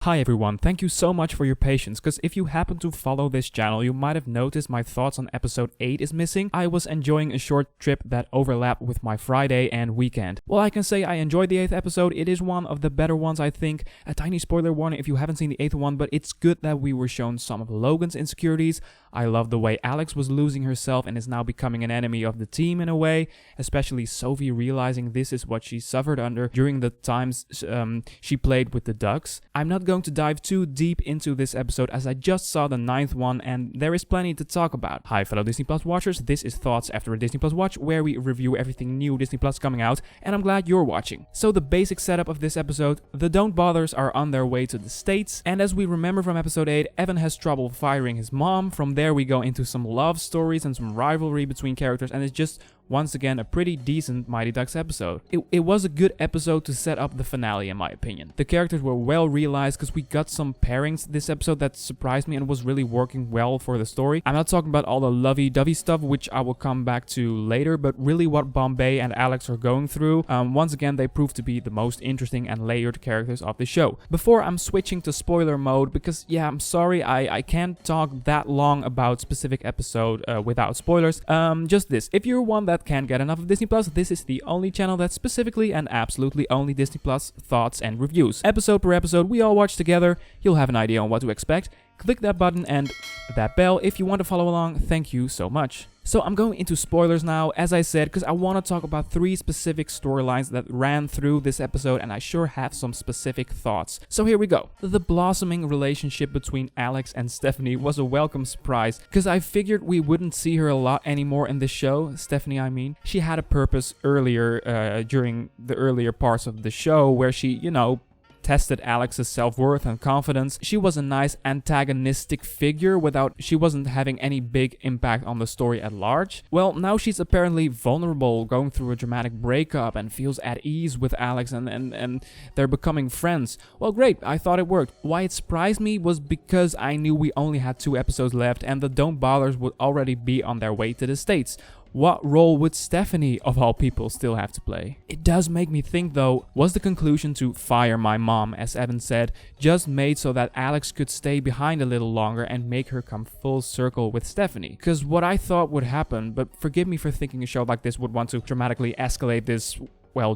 Hi everyone, thank you so much for your patience, because if you happen to follow this channel, you might have noticed my thoughts on episode 8 is missing. I was enjoying a short trip that overlapped with my Friday and weekend. Well, I can say I enjoyed the 8th episode. It is one of the better ones, I think. A tiny spoiler warning if you haven't seen the 8th one, but it's good that we were shown some of Logan's insecurities. I love the way Alex was losing herself and is now becoming an enemy of the team in a way, especially Sophie realizing this is what she suffered under during the times she played with the Ducks. I'm not going to dive too deep into this episode as I just saw the 9th one and there is plenty to talk about. Hi fellow Disney Plus watchers, this is Thoughts After a Disney Plus Watch, where we review everything new Disney Plus coming out, and I'm glad you're watching. So the basic setup of this episode: the Don't Bothers are on their way to the States, and as we remember from episode 8, Evan has trouble firing his mom. From there we go into some love stories and some rivalry between characters, and it's just once again a pretty decent Mighty Ducks episode. It was a good episode to set up the finale in my opinion. The characters were well realized because we got some pairings this episode that surprised me and was really working well for the story. I'm not talking about all the lovey-dovey stuff, which I will come back to later, but really what Bombay and Alex are going through. Once again, they prove to be the most interesting and layered characters of the show. Before I'm switching to spoiler mode, because yeah, I'm sorry, I can't talk that long about specific episode without spoilers. Just this: if you're one that can't get enough of Disney Plus, this is the only channel that's specifically and absolutely only Disney Plus thoughts and reviews. Episode per episode, we all watch together. You'll have an idea on what to expect. Click that button and that bell if you want to follow along. Thank you so much. So I'm going into spoilers now, as I said, because I want to talk about 3 specific storylines that ran through this episode, and I sure have some specific thoughts. So here we go. The blossoming relationship between Alex and Stephanie was a welcome surprise, because I figured we wouldn't see her a lot anymore in this show. Stephanie, I mean. She had a purpose earlier, during the earlier parts of the show, where she, tested Alex's self-worth and confidence. She was a nice antagonistic figure she wasn't having any big impact on the story at large. Well, now she's apparently vulnerable, going through a dramatic breakup, and feels at ease with Alex and they're becoming friends. Well, great, I thought it worked. Why it surprised me was because I knew we only had 2 episodes left and the Don't Bothers would already be on their way to the States. What role would Stephanie, of all people, still have to play? It does make me think though, was the conclusion to fire my mom, as Evan said, just made so that Alex could stay behind a little longer and make her come full circle with Stephanie? Because what I thought would happen, but forgive me for thinking a show like this would want to dramatically escalate this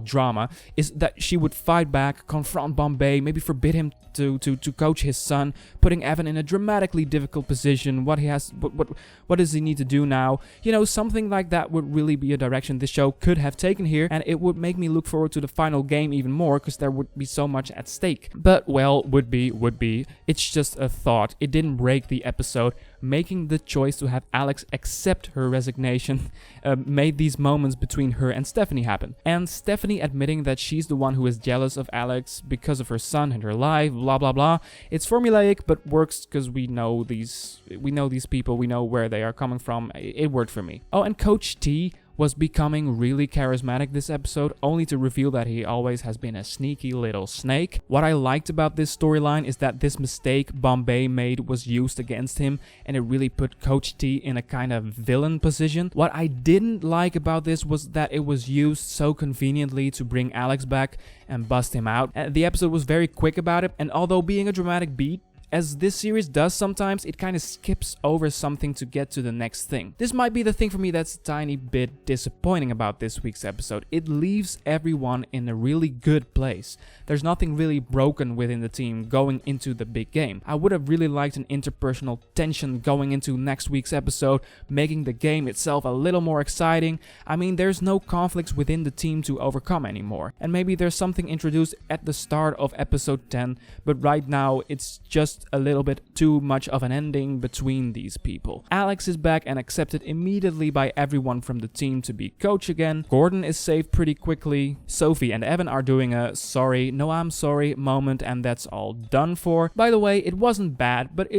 drama, is that she would fight back, confront Bombay, maybe forbid him to coach his son, putting Evan in a dramatically difficult position. What does he need to do now? Something like that would really be a direction this show could have taken here, and it would make me look forward to the final game even more, because there would be so much at stake. But well, would be. It's just a thought. It didn't break the episode. Making the choice to have Alex accept her resignation made these moments between her and Stephanie happen. And Stephanie admitting that she's the one who is jealous of Alex because of her son and her life, blah blah blah. It's formulaic but works because we know these people, we know where they are coming from. It worked for me. Oh, and Coach T was becoming really charismatic this episode, only to reveal that he always has been a sneaky little snake. What I liked about this storyline is that this mistake Bombay made was used against him, and it really put Coach T in a kind of villain position. What I didn't like about this was that it was used so conveniently to bring Alex back and bust him out. The episode was very quick about it, and although being a dramatic beat, as this series does sometimes, it kind of skips over something to get to the next thing. This might be the thing for me that's a tiny bit disappointing about this week's episode. It leaves everyone in a really good place. There's nothing really broken within the team going into the big game. I would have really liked an interpersonal tension going into next week's episode, making the game itself a little more exciting. I mean, there's no conflicts within the team to overcome anymore. And maybe there's something introduced at the start of episode 10, but right now it's just a little bit too much of an ending between these people. Alex is back and accepted immediately by everyone from the team to be coach again. Gordon is saved pretty quickly. Sophie and Evan are doing a sorry, no I'm sorry moment, and that's all done for. By the way, it wasn't bad, but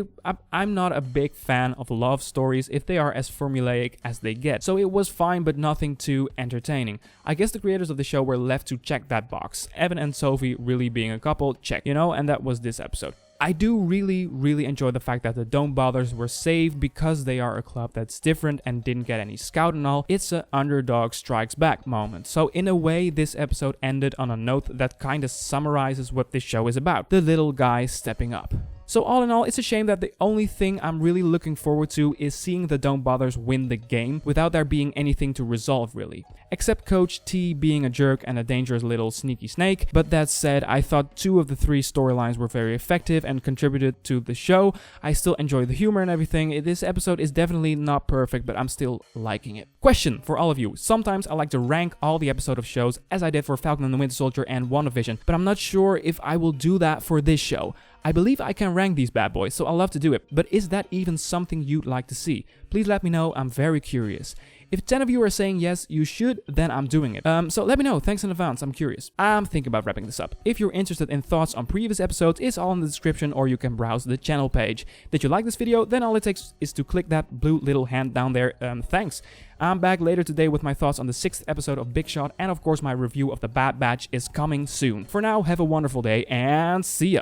I'm not a big fan of love stories if they are as formulaic as they get. So it was fine, but nothing too entertaining. I guess the creators of the show were left to check that box. Evan and Sophie really being a couple, check, and that was this episode. I do really enjoy the fact that the Don't Bothers were saved because they are a club that's different and didn't get any scout and all. It's a underdog strikes back moment. So in a way, this episode ended on a note that kind of summarizes what this show is about. The little guy stepping up. So all in all, it's a shame that the only thing I'm really looking forward to is seeing the Don't Bothers win the game without there being anything to resolve really. Except Coach T being a jerk and a dangerous little sneaky snake. But that said, I thought 2 of the 3 storylines were very effective and contributed to the show. I still enjoy the humor and everything. This episode is definitely not perfect, but I'm still liking it. Question for all of you. Sometimes I like to rank all the episodes of shows as I did for Falcon and the Winter Soldier and WandaVision, but I'm not sure if I will do that for this show. I believe I can rank these bad boys, so I'll love to do it, but is that even something you'd like to see? Please let me know, I'm very curious. If 10 of you are saying yes, you should, then I'm doing it. So let me know, thanks in advance, I'm curious. I'm thinking about wrapping this up. If you're interested in thoughts on previous episodes, it's all in the description or you can browse the channel page. Did you like this video? Then all it takes is to click that blue little hand down there, thanks. I'm back later today with my thoughts on the 6th episode of Big Shot, and of course my review of The Bad Batch is coming soon. For now, have a wonderful day and see ya!